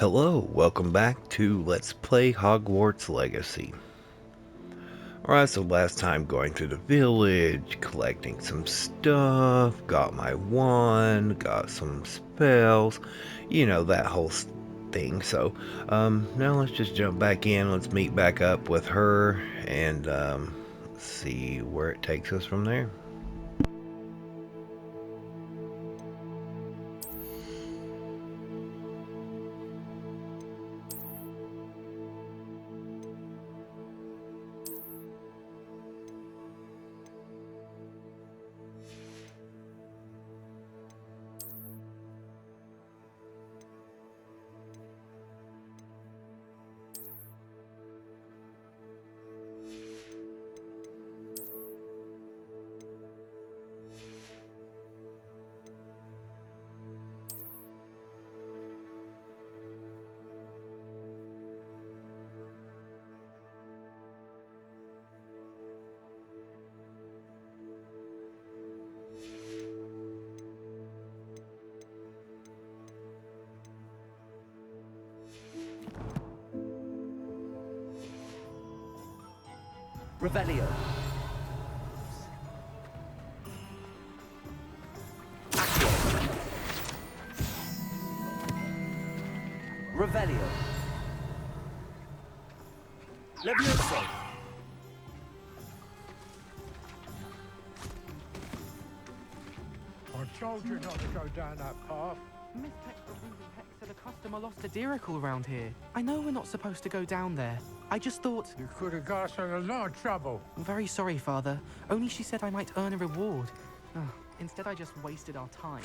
Hello, welcome back to Let's Play Hogwarts Legacy. Alright, so last time going through the village, collecting some stuff, got my wand, got some spells, that whole thing. So, now let's just jump back in, let's meet back up with her, and, see where it takes us from there. Revelio. Accio. Revelio. Levioso. I told you not to go down that path. Miss Hex said a customer lost a diricle around here. I know we're not supposed to go down there. I just thought... You could have got us in a lot of trouble. I'm very sorry, Father. Only she said I might earn a reward. Instead, I just wasted our time.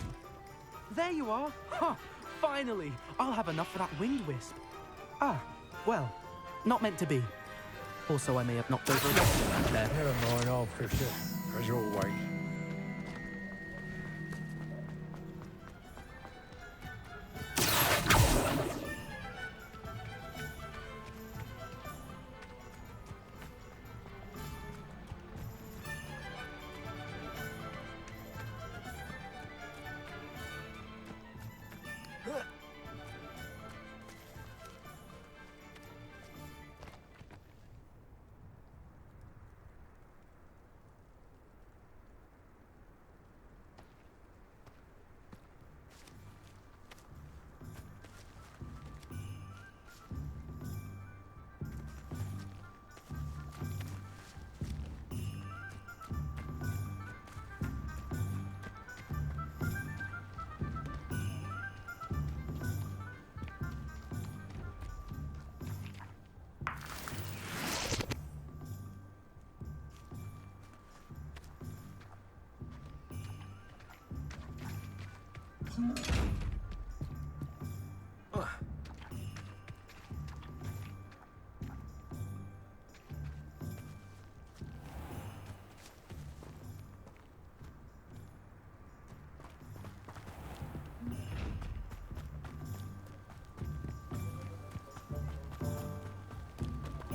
There you are! Ha! Finally! I'll have enough for that wind wisp. Well, not meant to be. Also, I may have knocked over a document there. Never mind, I'll fix it, as always.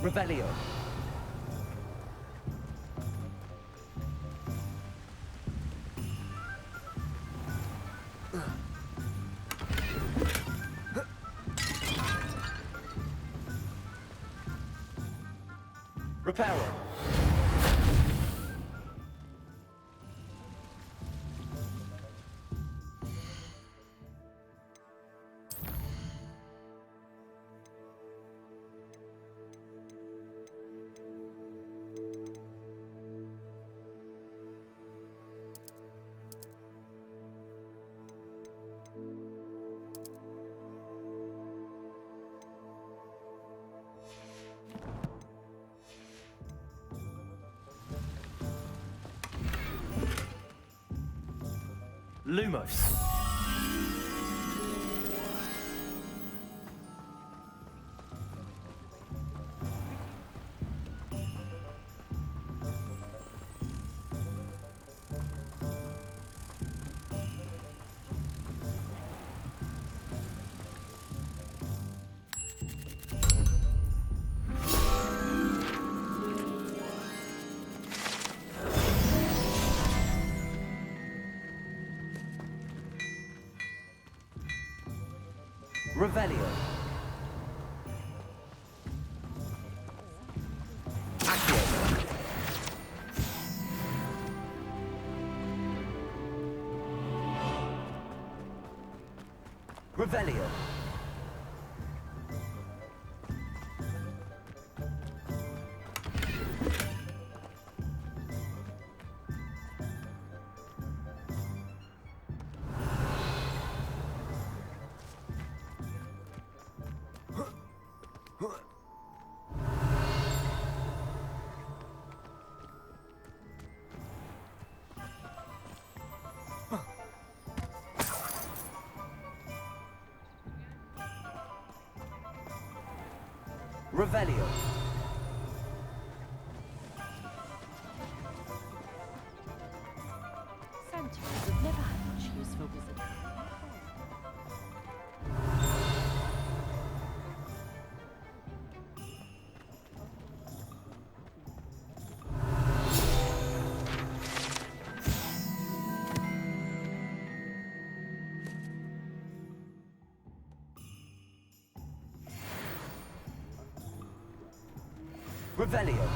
Revelio. Reparo. Lumos. Revelio. Revelio. Revelio. Sanctuaries have never had much use for wizards. Revelio.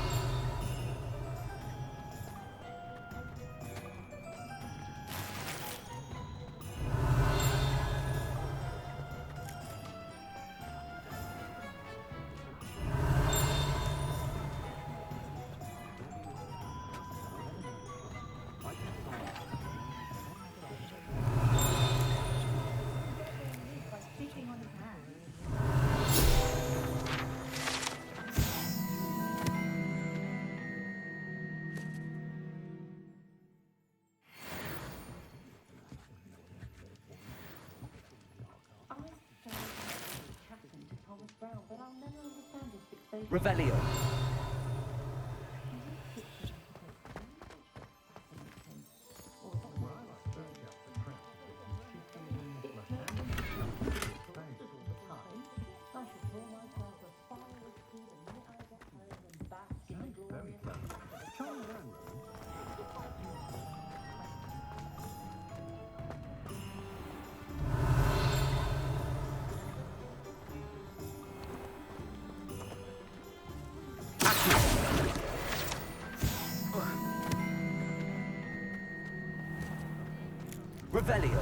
By sticking on his hand. Captain to Thomas Brown, but I'll never understand his fixation. Revelio. Revelio.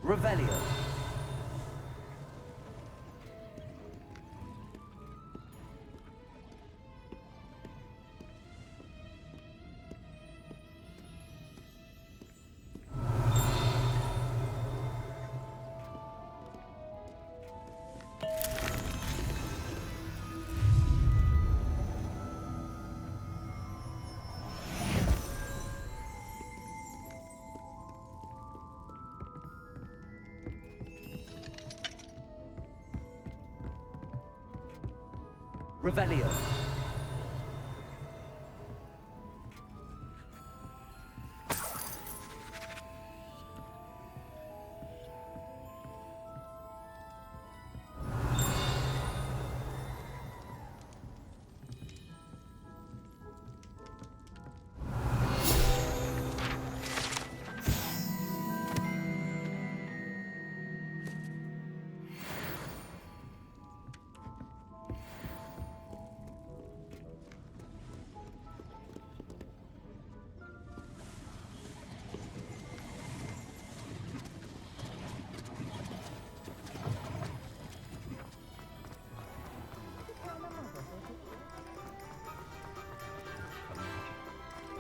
Revelio. Revelio.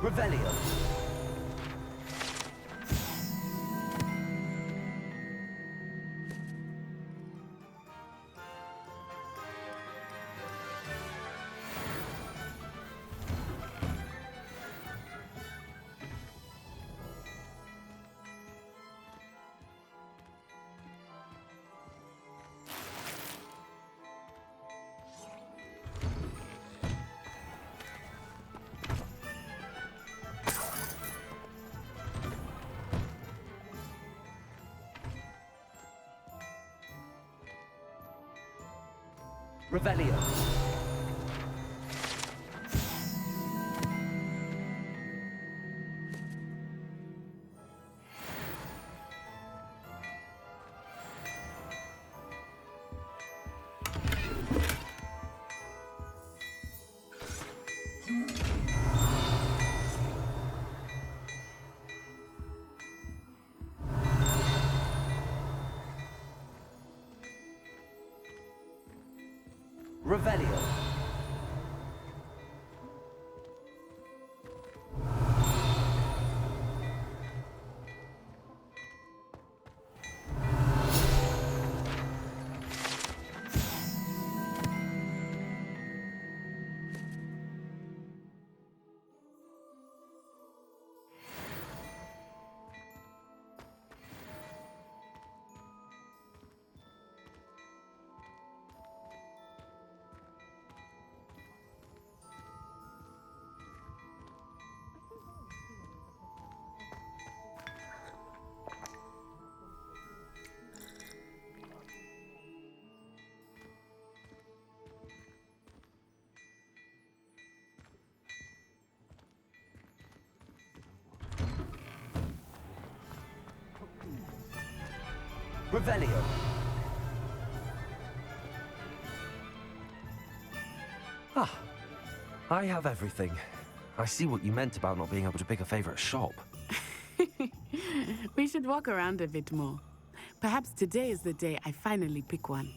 Revelio. Revelio. Revelio. Revelio. Ah, I have everything. I see what you meant about not being able to pick a favorite shop. We should walk around a bit more. Perhaps today is the day I finally pick one.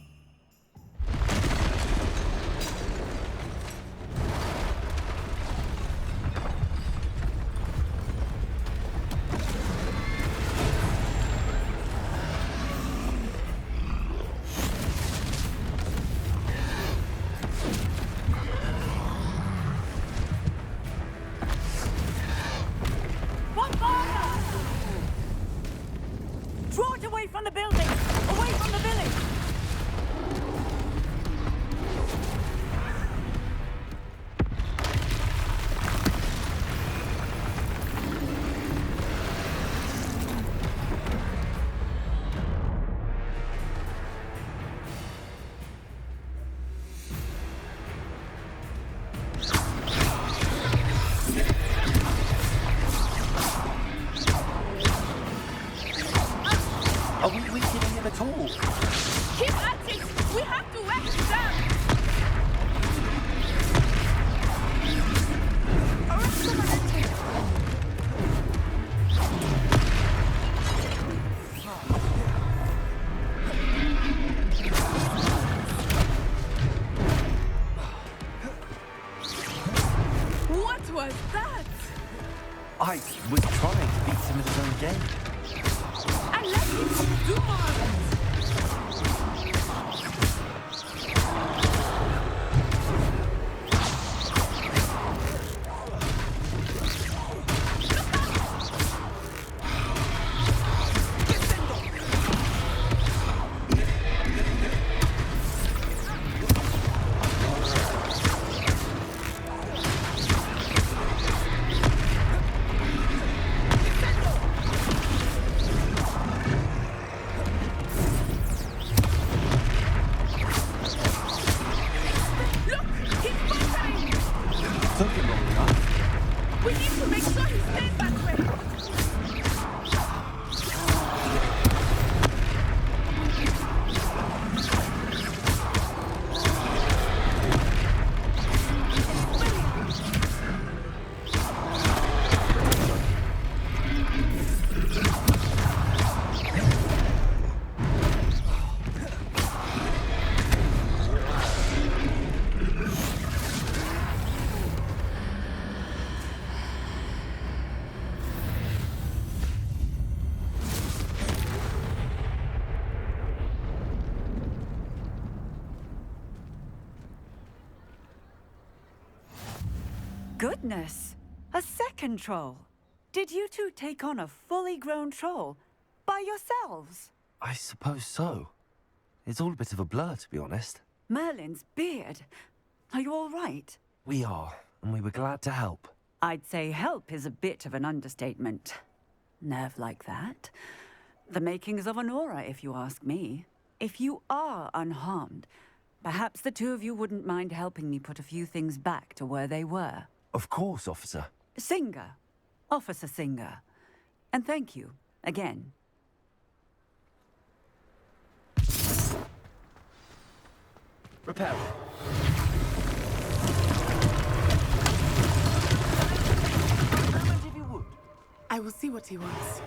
Draw it away from the building! Away from the village! Are we weakening him at all? Keep at it! We have to wear him down! What was that? I was trying to beat him at his own game. I let him do more of it! Took him long enough. We need to make sure he stays that way! Goodness! A second troll! Did you two take on a fully grown troll? By yourselves? I suppose so. It's all a bit of a blur, to be honest. Merlin's beard. Are you all right? We are, and we were glad to help. I'd say help is a bit of an understatement. Nerve like that. The makings of an aura, if you ask me. If you are unharmed, Perhaps the two of you wouldn't mind helping me put a few things back to where they were. Of course, officer. Singer. Officer Singer. And thank you, again. Repair. Moment if you would. I will see what he wants.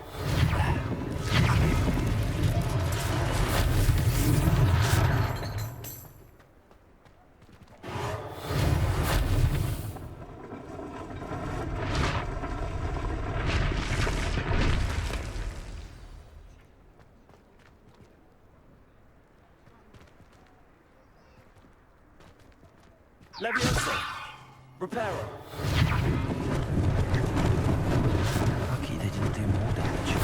Leviosa. Reparo. Lucky they didn't do more damage.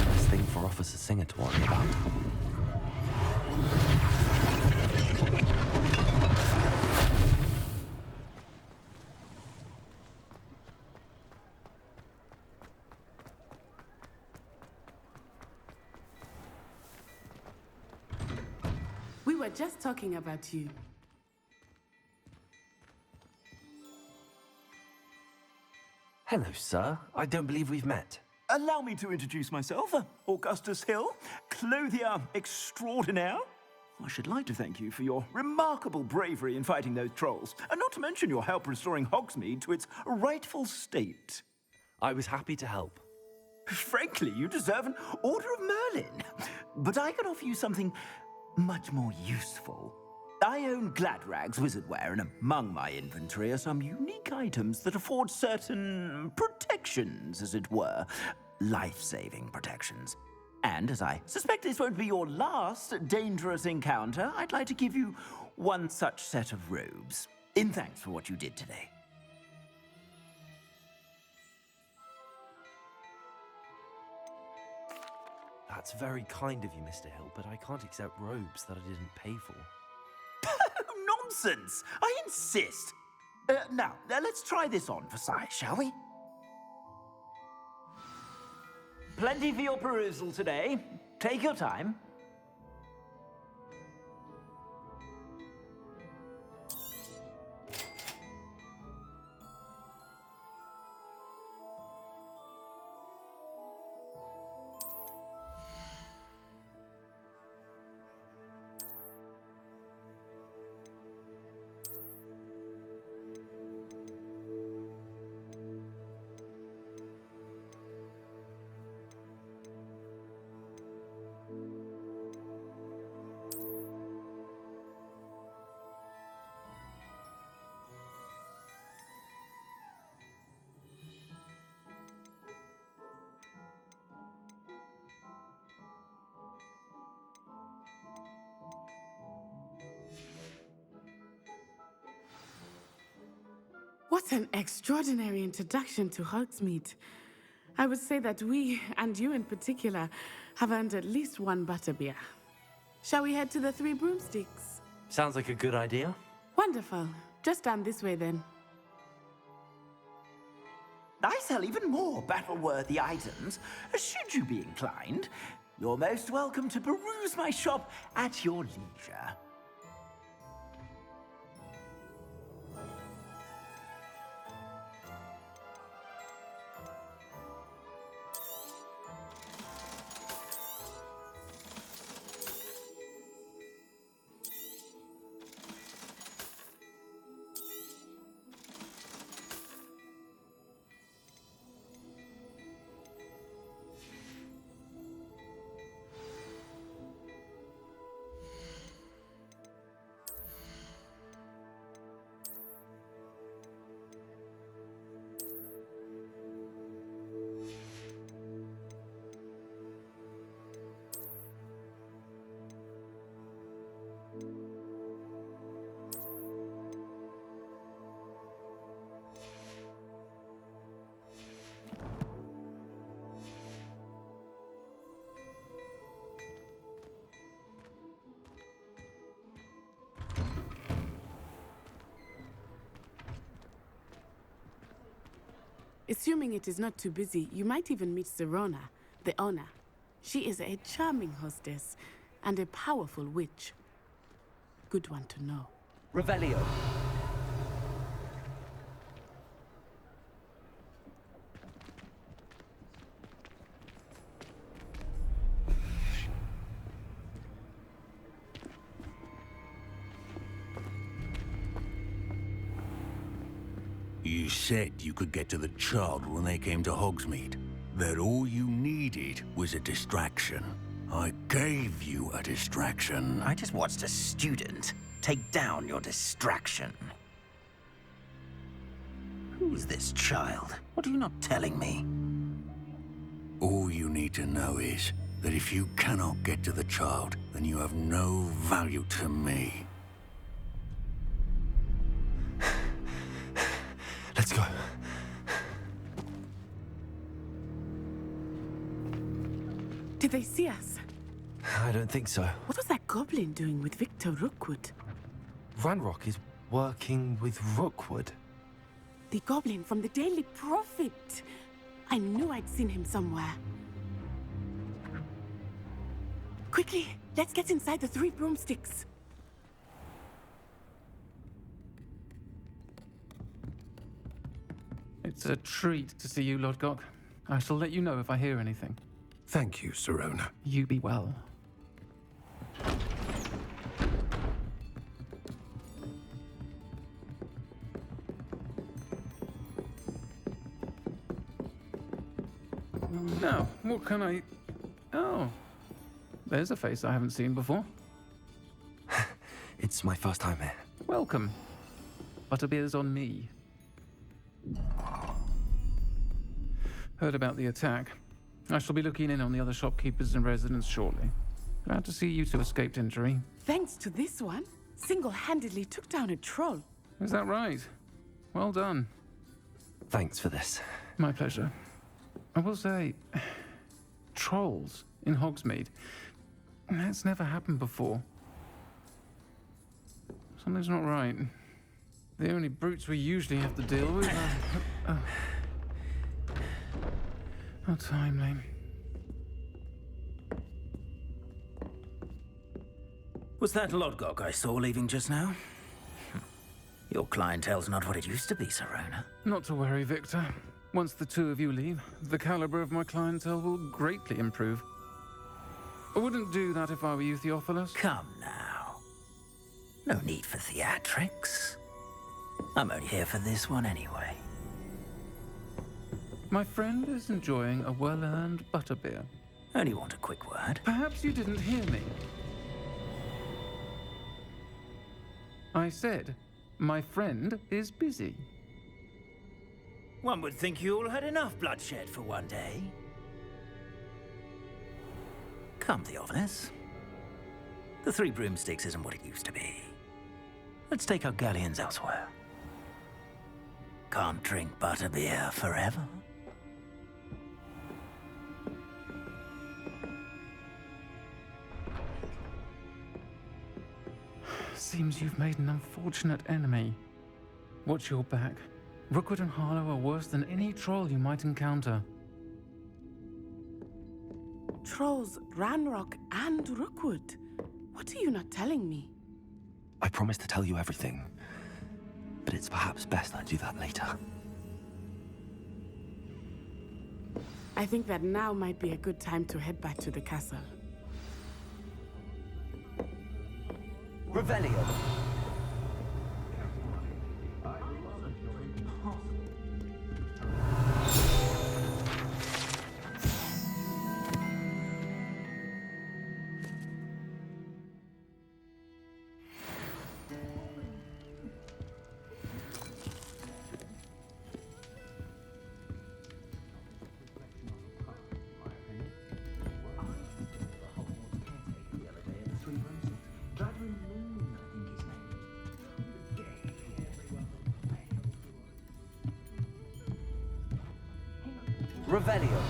Last thing for Officer Singer to worry about. We were just talking about you. Hello, sir. I don't believe we've met. Allow me to introduce myself, Augustus Hill, clothier extraordinaire. I should like to thank you for your remarkable bravery in fighting those trolls, and not to mention your help restoring Hogsmead to its rightful state. I was happy to help. Frankly, you deserve an Order of Merlin. But I can offer you something much more useful. I own Gladrag's wizardware, and among my inventory are some unique items that afford certain protections, as it were. Life-saving protections. And as I suspect this won't be your last dangerous encounter, I'd like to give you one such set of robes, in thanks for what you did today. That's very kind of you, Mr. Hill, but I can't accept robes that I didn't pay for. Nonsense! I insist! Now, let's try this on for size, shall we? Plenty for your perusal today. Take your time. What an extraordinary introduction to Hogsmead. I would say that we, and you in particular, have earned at least one butterbeer. Shall we head to the Three Broomsticks? Sounds like a good idea. Wonderful. Just down this way then. I sell even more battle-worthy items, should you be inclined. You're most welcome to peruse my shop at your leisure. Assuming it is not too busy, you might even meet Serona, the owner. She is a charming hostess and a powerful witch. Good one to know. Revelio. You said you could get to the child when they came to Hogsmead. That all you needed was a distraction. I gave you a distraction. I just watched a student take down your distraction. Who's this child? What are you not telling me? All you need to know is that if you cannot get to the child, then you have no value to me. Let's go. Did they see us? I don't think so. What was that goblin doing with Victor Rookwood? Ranrock is working with Rookwood. The goblin from the Daily Prophet. I knew I'd seen him somewhere. Quickly, let's get inside the 3 broomsticks. It's a treat to see you, Lodgok. I shall let you know if I hear anything. Thank you, Serona. You be well. Now, what can I... Oh, there's a face I haven't seen before. It's my first time here. Welcome. Butterbeer's on me. Heard about the attack. I shall be looking in on the other shopkeepers and residents shortly. Glad to see you two escaped injury. Thanks to this one, single-handedly took down a troll. Is that right? Well done. Thanks for this. My pleasure. I will say, trolls in Hogsmeade. That's never happened before. Something's not right. The only brutes we usually have to deal with are... How timely. Was that Lodgok I saw leaving just now? Your clientele's not what it used to be, Serona. Not to worry, Victor. Once the two of you leave, the caliber of my clientele will greatly improve. I wouldn't do that if I were you, Theophilus. Come now. No need for theatrics. I'm only here for this one anyway. My friend is enjoying a well-earned butterbeer. Only want a quick word. Perhaps you didn't hear me. I said, my friend is busy. One would think you all had enough bloodshed for one day. Come, Theophilus. The 3 broomsticks isn't what it used to be. Let's take our galleons elsewhere. Can't drink butterbeer forever. Seems you've made an unfortunate enemy. Watch your back. Rookwood and Harlow are worse than any troll you might encounter. Trolls, Ranrock, and Rookwood. What are you not telling me? I promise to tell you everything, but it's perhaps best I do that later. I think that now might be a good time to head back to the castle. Revelio. Revelio.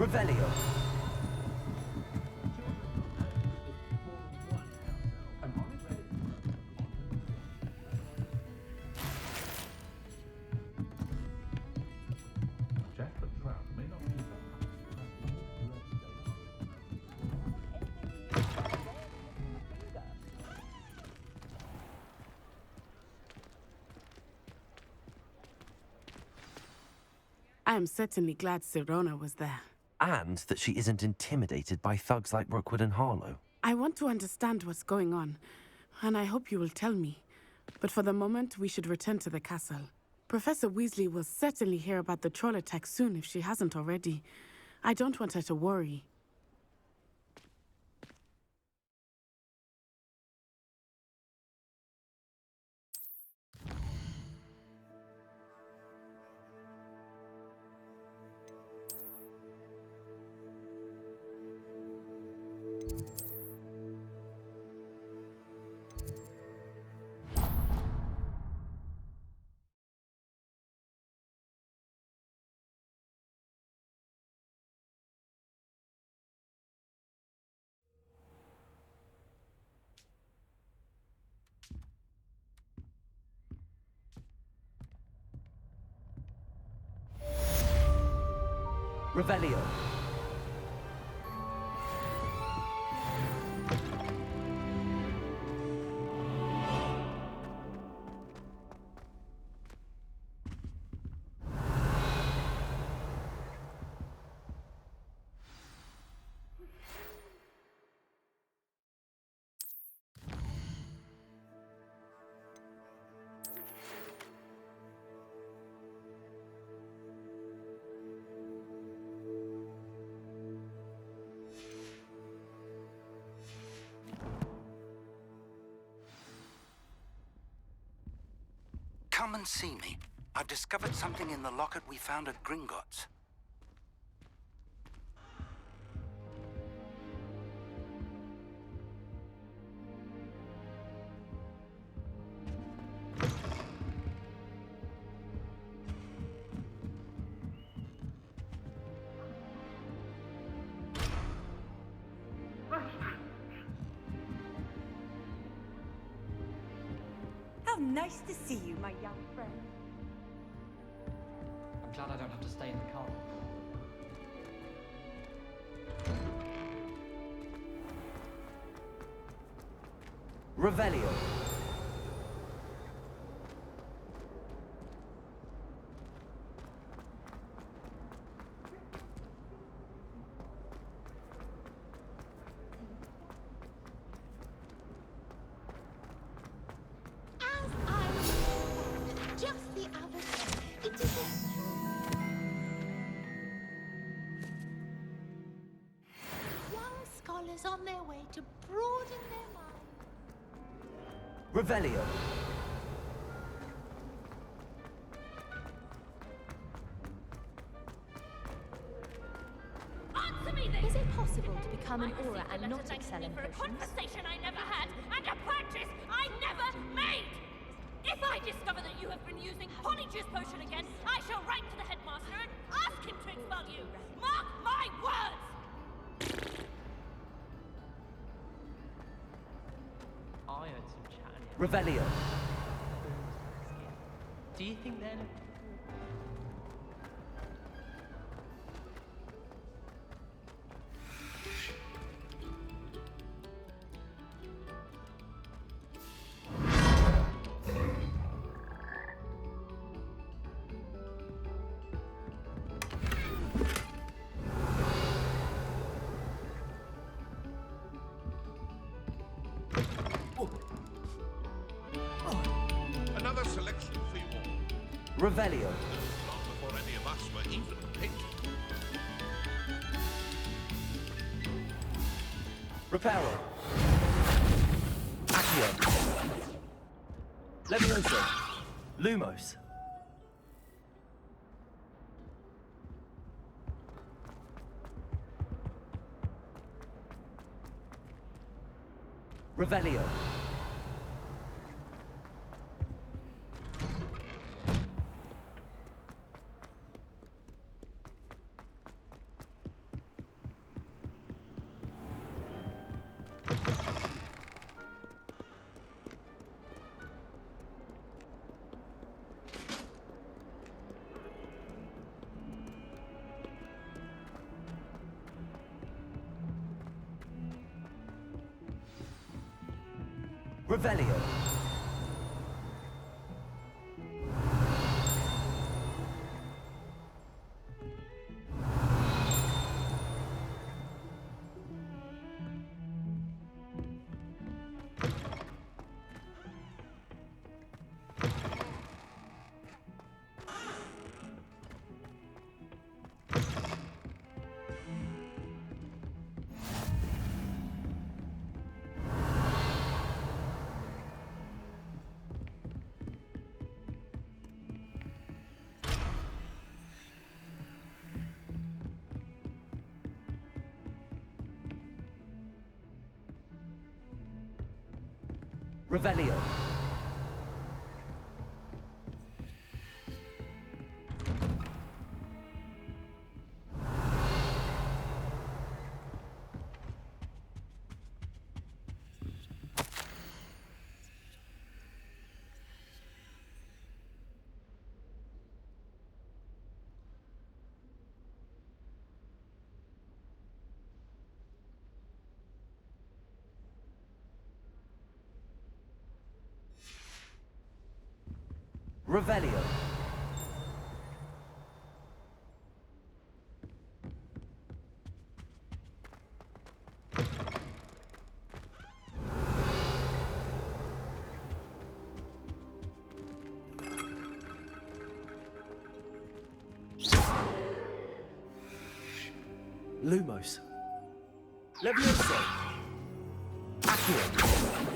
Revelio. I am certainly glad Sirona was there. And that she isn't intimidated by thugs like Rookwood and Harlow. I want to understand what's going on, and I hope you will tell me. But for the moment, we should return to the castle. Professor Weasley will certainly hear about the troll attack soon if she hasn't already. I don't want her to worry. Revelio. Come and see me. I've discovered something in the locket we found at Gringotts. How nice to see you, my young friend. I'm glad I don't have to stay in the car. Revelio. Just the other side. It is young scholars on their way to broaden their minds. Revelio. Answer me this! Is it possible to become an aura and not excel in potions? For a conversation I never had and a practice I never made! If I discover that you have been using Polyjuice Potion again, I shall write to the headmaster and ask him to expel you! Mark my words! I heard some chatting. Revelio. Do you think then? Another selection for you all. Revelio. Long before any of us were even picked. Reparo. Accio. Levioso. Lumos. Revelio. Revelio. Revelio. Revelio. Lumos. Levioso. Accio.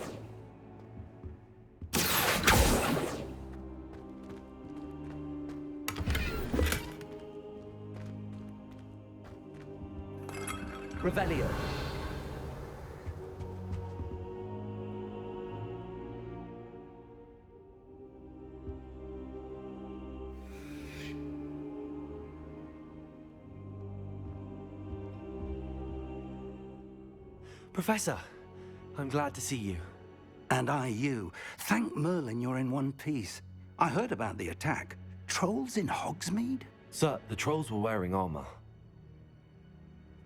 Revelio. Professor, I'm glad to see you. And I you. Thank Merlin you're in one piece. I heard about the attack. Trolls in Hogsmead? Sir, the trolls were wearing armor.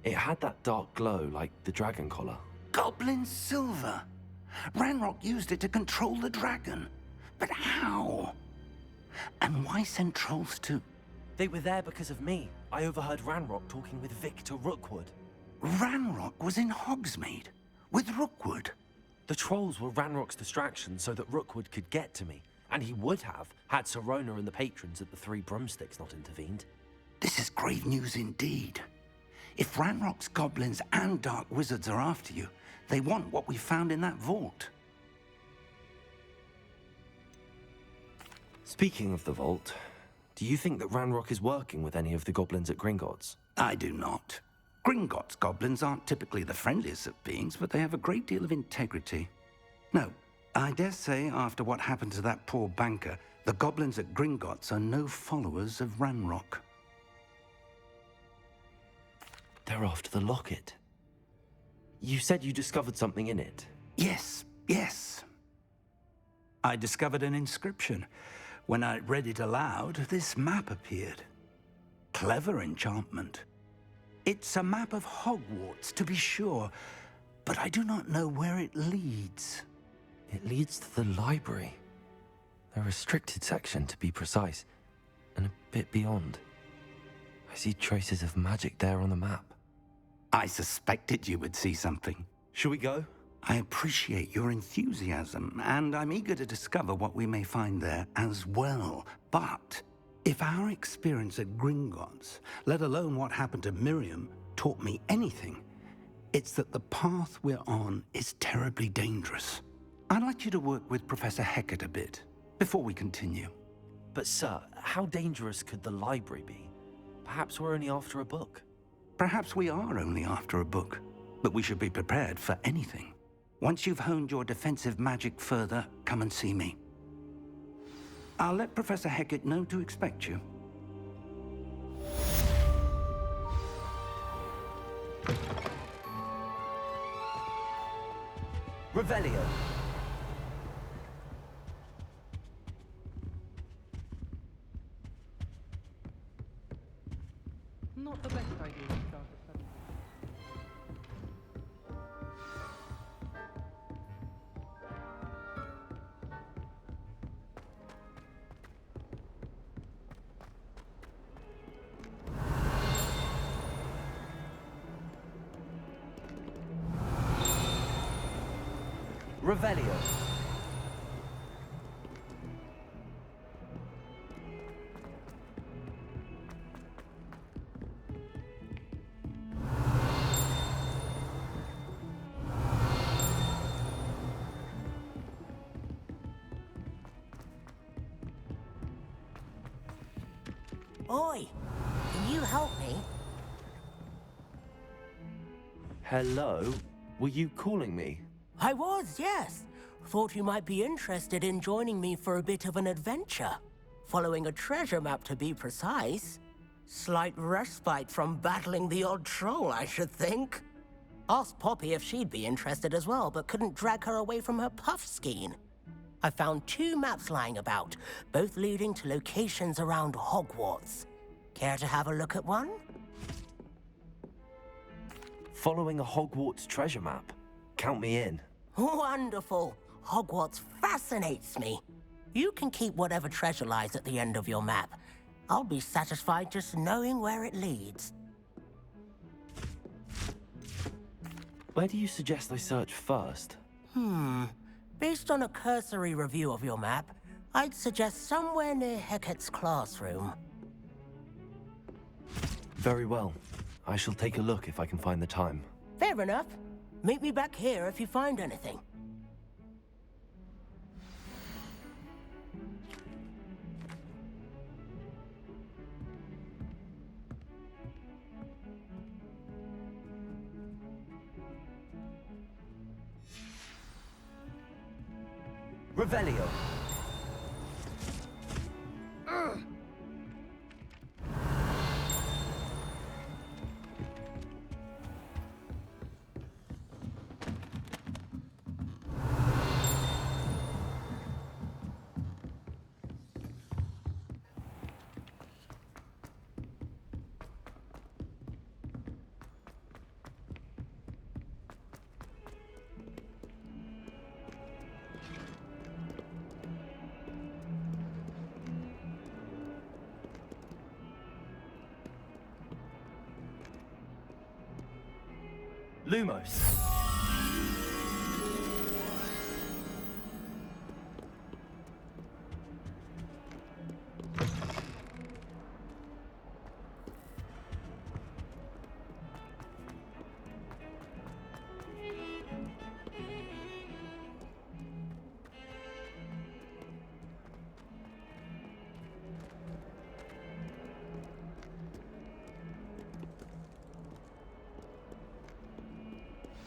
It had that dark glow like the dragon collar. Goblin silver. Ranrock used it to control the dragon. But how? And why send trolls to... They were there because of me. I overheard Ranrock talking with Victor Rookwood. Ranrock was in Hogsmeade? With Rookwood? The trolls were Ranrock's distraction so that Rookwood could get to me. And he would have, had Sirona and the patrons at the Three Broomsticks not intervened. This is grave news indeed. If Ranrock's goblins and dark wizards are after you, they want what we found in that vault. Speaking of the vault, do you think that Ranrock is working with any of the goblins at Gringotts? I do not. Gringotts goblins aren't typically the friendliest of beings, but they have a great deal of integrity. No, I dare say after what happened to that poor banker, the goblins at Gringotts are no followers of Ranrock. They're after the locket. You said you discovered something in it. Yes. I discovered an inscription. When I read it aloud, this map appeared. Clever enchantment. It's a map of Hogwarts, to be sure, but I do not know where it leads. It leads to the library. A restricted section, to be precise, and a bit beyond. I see traces of magic there on the map. I suspected you would see something. Shall we go? I appreciate your enthusiasm, and I'm eager to discover what we may find there as well. But if our experience at Gringotts, let alone what happened to Miriam, taught me anything, it's that the path we're on is terribly dangerous. I'd like you to work with Professor Hecat a bit before we continue. But sir, how dangerous could the library be? Perhaps we're only after a book. Perhaps we are only after a book, but we should be prepared for anything. Once you've honed your defensive magic further, come and see me. I'll let Professor Hecat know to expect you. Revelio. Not the best idea to start a study. Revelio. Oi, can you help me? Hello? Were you calling me? I was, yes. Thought you might be interested in joining me for a bit of an adventure. Following a treasure map, to be precise. Slight respite from battling the odd troll, I should think. Asked Poppy if she'd be interested as well, but couldn't drag her away from her puff skein. I found 2 maps lying about, both leading to locations around Hogwarts. Care to have a look at one? Following a Hogwarts treasure map. Count me in. Wonderful. Hogwarts fascinates me. You can keep whatever treasure lies at the end of your map. I'll be satisfied just knowing where it leads. Where do you suggest I search first? Based on a cursory review of your map, I'd suggest somewhere near Hecat's classroom. Very well. I shall take a look if I can find the time. Fair enough. Meet me back here if you find anything. Revelio. Lumos.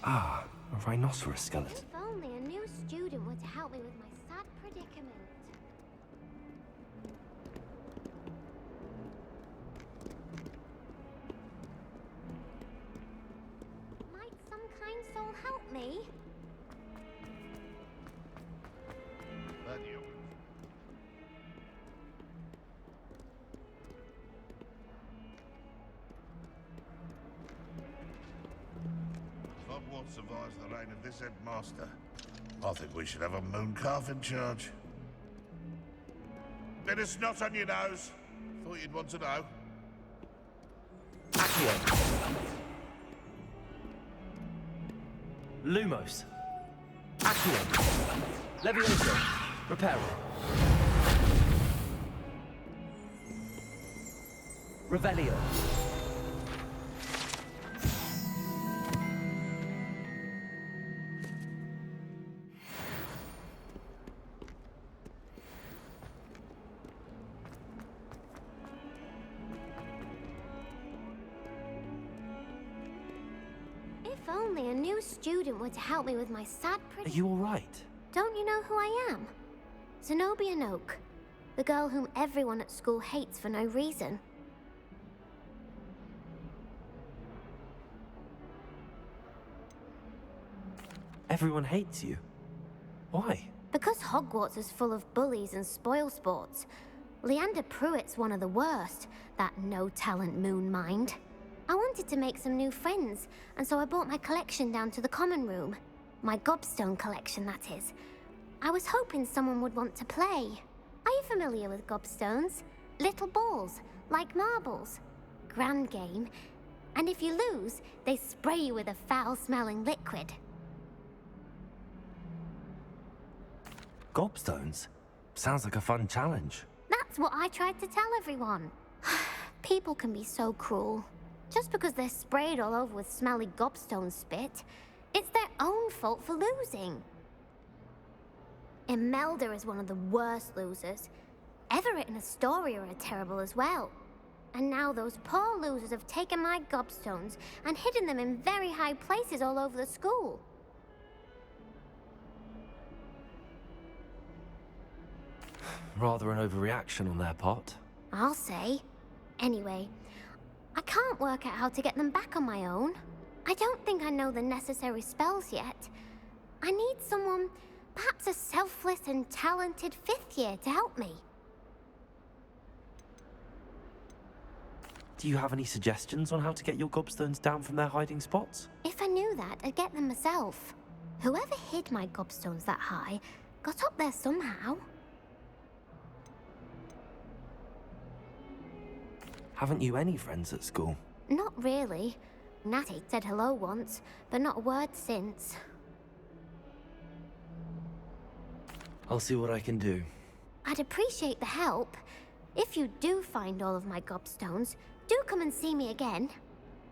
Ah, a rhinoceros skeleton. If only a new student were to help me with my sad predicament. Might some kind soul help me? Revelio. Hogwarts survives the reign of this headmaster. I think we should have a moon calf in charge. Bit of snot on your nose. Thought you'd want to know. Accio. Lumos. Accio. Levioso. Reparo. Revelio. If only a new student were to help me with my sad Are predicament. you alright? Don't you know who I am? Zenobia Noak, the girl whom everyone at school hates for no reason. Everyone hates you. Why? Because Hogwarts is full of bullies and spoilsports. Leander Pruitt's one of the worst, that no-talent moon mind. I wanted to make some new friends, and so I brought my collection down to the common room. My gobstone collection, that is. I was hoping someone would want to play. Are you familiar with gobstones? Little balls, like marbles. Grand game. And if you lose, they spray you with a foul-smelling liquid. gobstones? Sounds like a fun challenge. That's what I tried to tell everyone. People can be so cruel. Just because they're sprayed all over with smelly gobstone spit, it's their own fault for losing. Imelda is one of the worst losers. Everett and Astoria are terrible as well. And now those poor losers have taken my gobstones and hidden them in very high places all over the school. Rather an overreaction on their part. I'll say. Anyway, I can't work out how to get them back on my own. I don't think I know the necessary spells yet. I need someone, perhaps a selfless and talented 5th year to help me. Do you have any suggestions on how to get your gobstones down from their hiding spots? If I knew that, I'd get them myself. Whoever hid my gobstones that high got up there somehow. Haven't you any friends at school? Not really. Natty said hello once, but not a word since. I'll see what I can do. I'd appreciate the help. If you do find all of my gobstones, do come and see me again.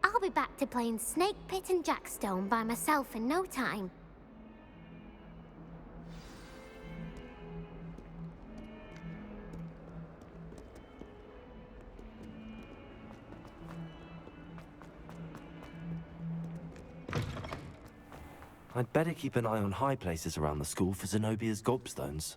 I'll be back to playing Snake Pit and Jackstone by myself in no time. I'd better keep an eye on high places around the school for Zenobia's gobstones.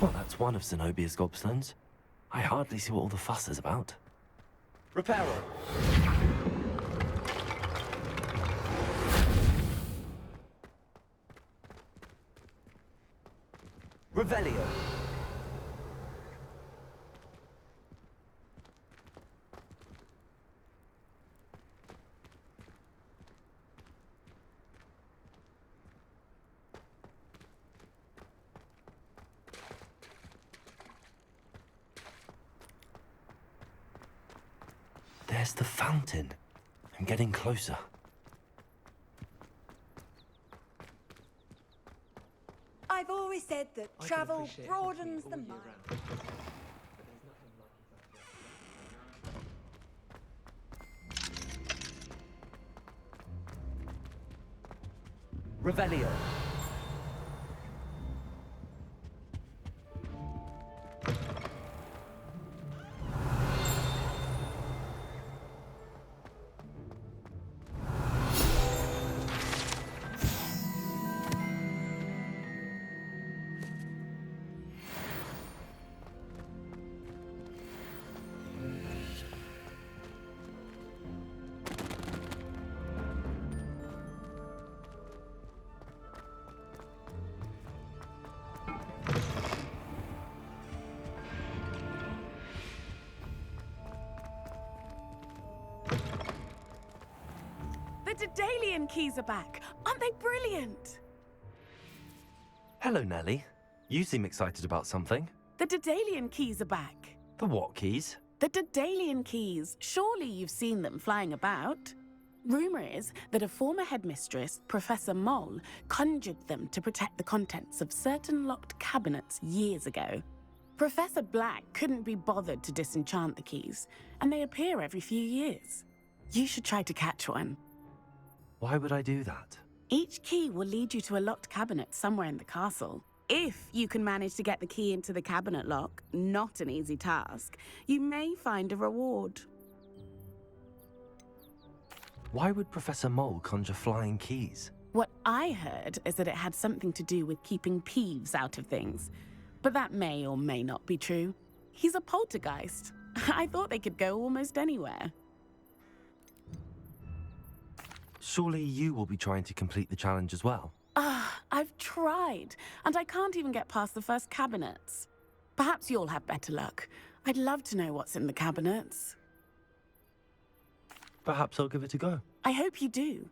Well, that's one of Zenobia's gobstones. I hardly see what all the fuss is about. Reparo. Revelio. There's the fountain. I'm getting closer. I've always said that travel broadens the mind. Revelio. The Daedalian keys are back. Aren't they brilliant? Hello, Nellie. You seem excited about something. The Daedalian keys are back. The what keys? The Daedalian keys. Surely you've seen them flying about. Rumor is that a former headmistress, Professor Moll, conjured them to protect the contents of certain locked cabinets years ago. Professor Black couldn't be bothered to disenchant the keys, and they appear every few years. You should try to catch one. Why would I do that? Each key will lead you to a locked cabinet somewhere in the castle. If you can manage to get the key into the cabinet lock, not an easy task, you may find a reward. Why would Professor Moll conjure flying keys? What I heard is that it had something to do with keeping Peeves out of things. But that may or may not be true. He's a poltergeist. I thought they could go almost anywhere. Surely you will be trying to complete the challenge as well. I've tried, and I can't even get past the first cabinets. Perhaps you'll have better luck. I'd love to know what's in the cabinets. Perhaps I'll give it a go. I hope you do.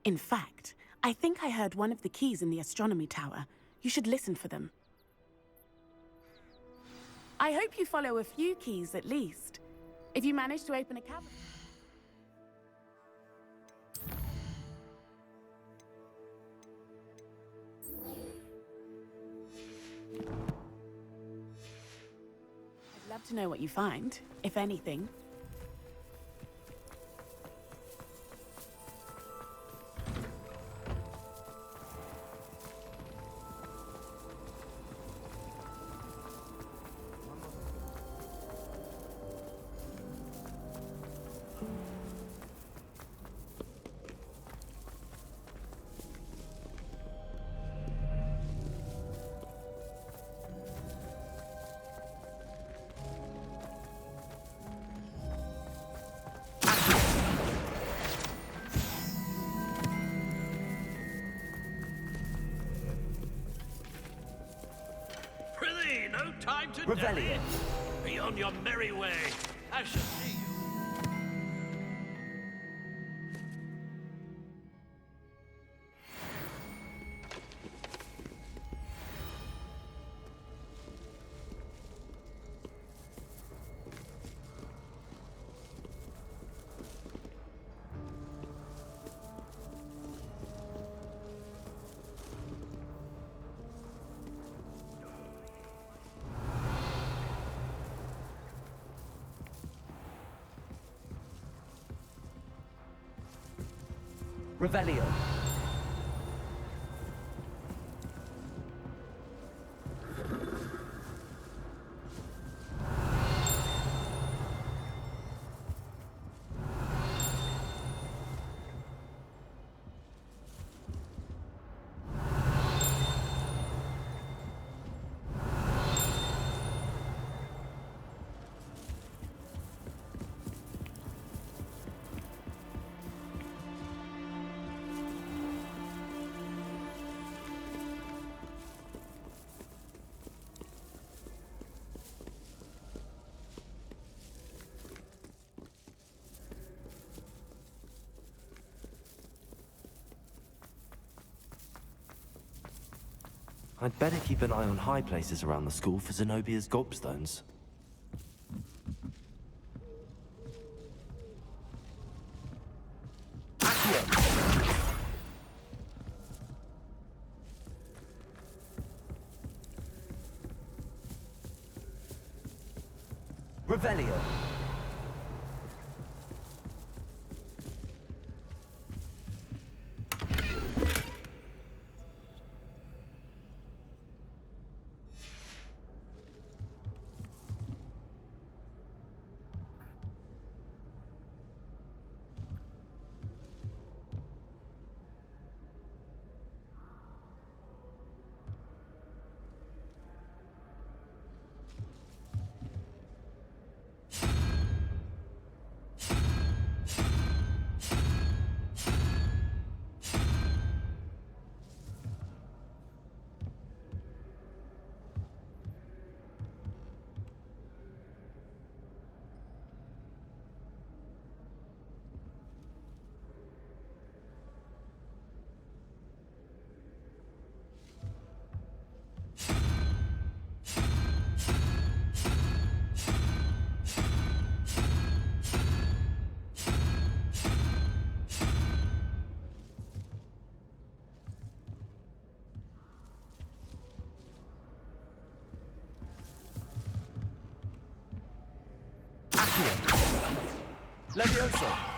In fact, I think I heard one of the keys in the astronomy tower. You should listen for them. I hope you follow a few keys at least. If you manage to open a cabinet... I'd love to know what you find, if anything. Prithee, no time to Revelio. delay. Be on your merry way. I shall see you. Revelio. I'd better keep an eye on high places around the school for Zenobia's gobstones. Revelio. Levioso.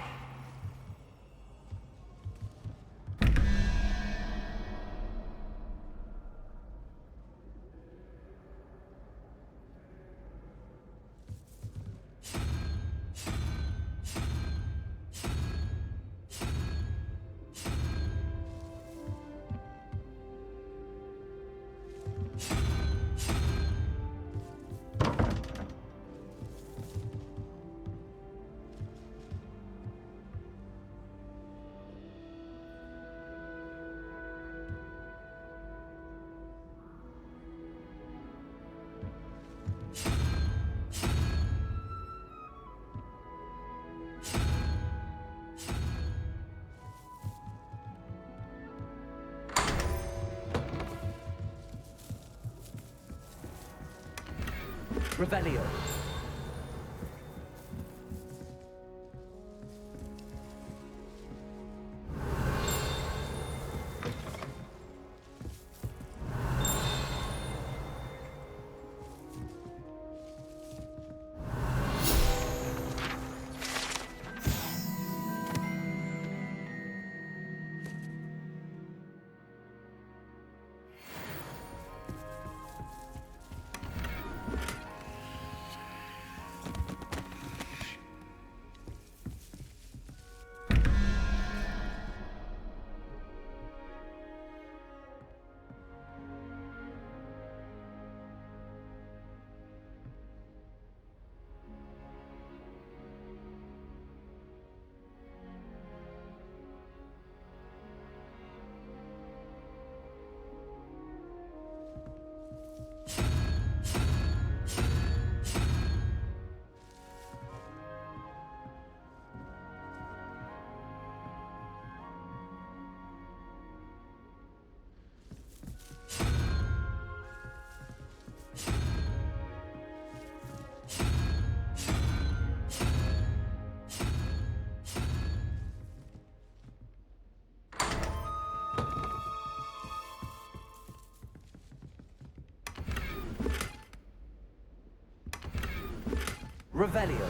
Revelio. Revelio.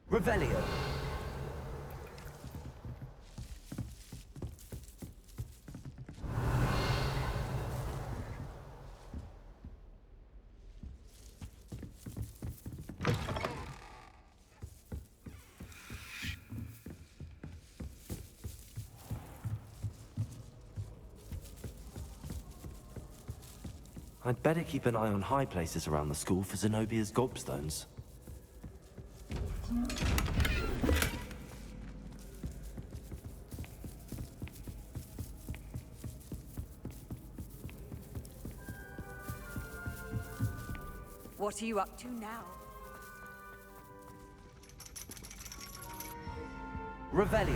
Revelio. I'd better keep an eye on high places around the school for Zenobia's gobstones. What are you up to now? Revelio.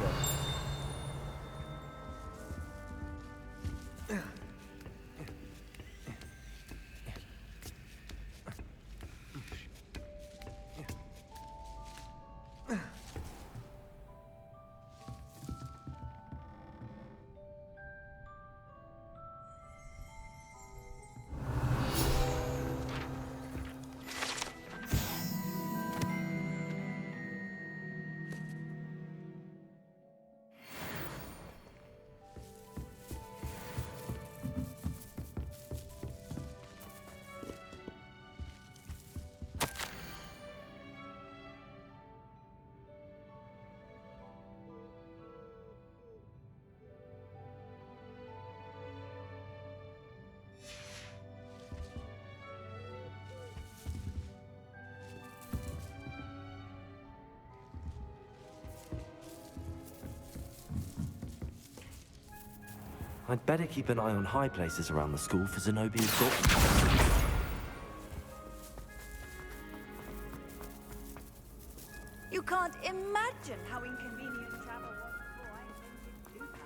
I'd better keep an eye on high places around the school for Zenobia's gobstones. You can't imagine how inconvenient travel was before I invented blue powder.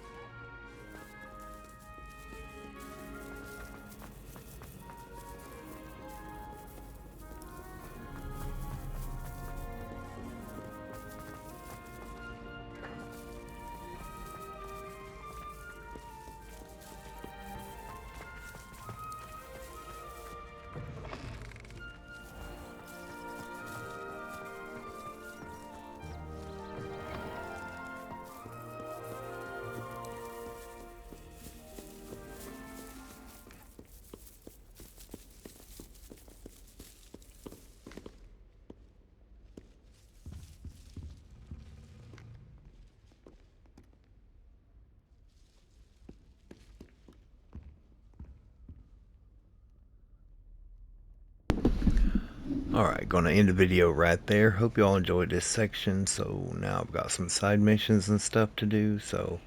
Alright, gonna end the video right there. Hope you all enjoyed this section. So now I've got some side missions and stuff to do. So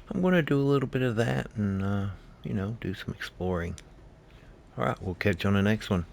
I'm gonna do a little bit of that and, you know, do some exploring. Alright, we'll catch you on the next one.